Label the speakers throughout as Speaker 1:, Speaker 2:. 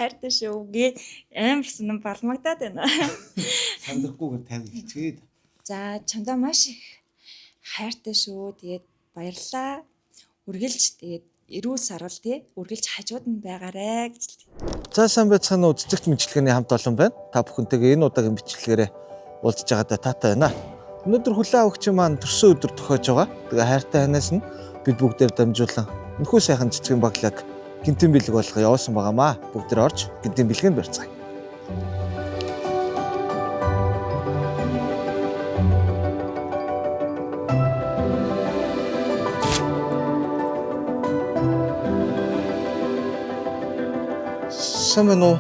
Speaker 1: хайртай шүү гээд амар сонирн балмагдаад байна.
Speaker 2: Сандахгүйгээр тавь хичгээд.
Speaker 1: За чамдаа маш их хайртай шүү. Тэгээд баярлалаа. Үргэлж тэгээд эрүүл сарвал тий үргэлж хажууд нь байгаарэ гэж.
Speaker 2: За сайн байцгаана уу, цэцэгт мэдлэгээний хамт олон байна. Та бүхэнтэйгээ энэ удаагийн бичлэгээрээ уулзж байгаадаа таатай байна. Өнөөдөр хүлээн авагчийн маань төрсөн өдөр тохиож байгаа. Тэгээ хайртай ханаас нь бид бүгдээр дамжуулан энэхүү сайхан цэцгийн баглаг гинтэн бэлэг болгоо явуулсан байгаамаа. Бүгдээр орж гинтэн бэлгэнд барьцгаая. Сайн байна уу?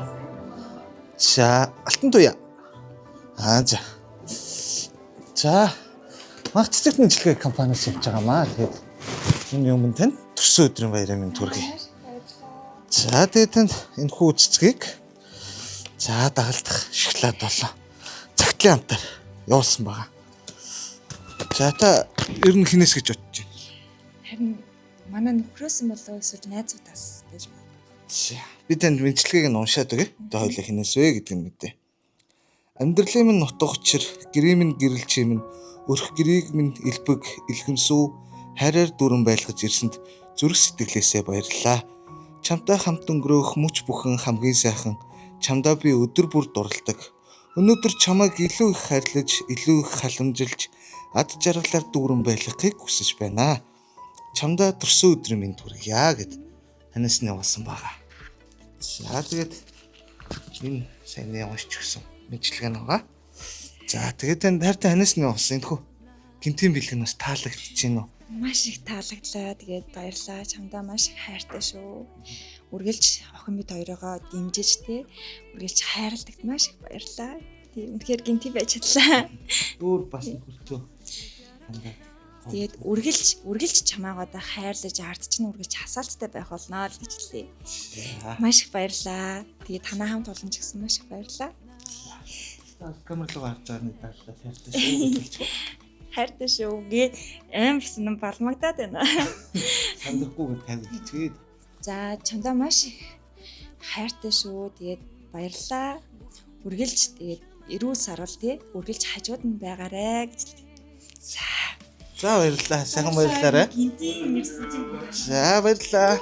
Speaker 2: За, алтан туяа. За. Мах цэцэгт мэдлэгээ компаниас явж байгаамаа. Тэгээд энэ юм тань төрсөн өдрийн баярын минь төргий. За, тэгээд танд энэ хүү цэцгийг дагалдах шоколад болоо. Цагтлын амтаар явуулсан байгаа. За та ер нь хинээс гэж бодож байна?
Speaker 1: Харин манай нөхрөөс юм болоо эсвэл найзуудаас гэж.
Speaker 2: Би танд мэдлэгийг нь уншаад өгье. Одоо хоёулаа хинээс вэ гэдгийг мэдээ. Амьдралын минь нутаг учир, гэрээ минь гэрэл чимэн, өрх гэрийг минь элбэг, илгэмсүү, хайраар дүрэн байлгаж ирсэнд зүрх сэтгэлээсээ баярлалаа. Чамтай хамт өнгөрөөх мөч бүхэн хамгийн сайхан, чамдаа би өдөр бүр дурладаг. Өнөөдөр чамайг илүү их хайрлаж, илүү их халамжилж, ад жаргалаар дүрэн байлгахыг хүсэж байна. Чамдаа төрсөн өдрийн минь хүргье гэд ханаас нь явуулсан байгаа. За тэгээд энэ сайн уншиж өгсөн мэдлэг байгаа. За тэгээд танд хайртай ханаас нь явуулсан энэхүү гинтийн бэлэг нь бас таалагдчихэв нөө.
Speaker 1: Маш их таалагдлаа. Тэгээд баярлалаа. Чамдаа маш их хайртай шүү. Үргэлж охин бид хоёроо дэмжиж тий үргэлж хайрладагт маш их баярлалаа. Тийм үнэхээр гинти байж чадлаа.
Speaker 2: Өөр бас хүртөө.
Speaker 1: Тэгээд үргэлж чамаагаа хайрлаж ард чинь үргэлж хасаалттай байх болно л гэж хэлээ. Маш их баярлалаа. Тэгээд танаа хамт олон ч гэсэн маш их баярлалаа.
Speaker 2: Камер руу гарч байгаа нэг даалгавар хайртай шүү.
Speaker 1: Хайртай шүү гээд амар сонирн балмагдаад байна.
Speaker 2: Сандахгүйгээр тавь хичгээд.
Speaker 1: За чамдаа маш их хайртай шүү. Тэгээд баярлалаа. Үргэлж тэгээд эрүүл сарвал тий үргэлж хажууд нь байгаарэ гэж.
Speaker 2: За баярлалаа. Сайхан баярлалаа.
Speaker 1: Гинтийн мэрсэн чинь.
Speaker 2: За баярлалаа.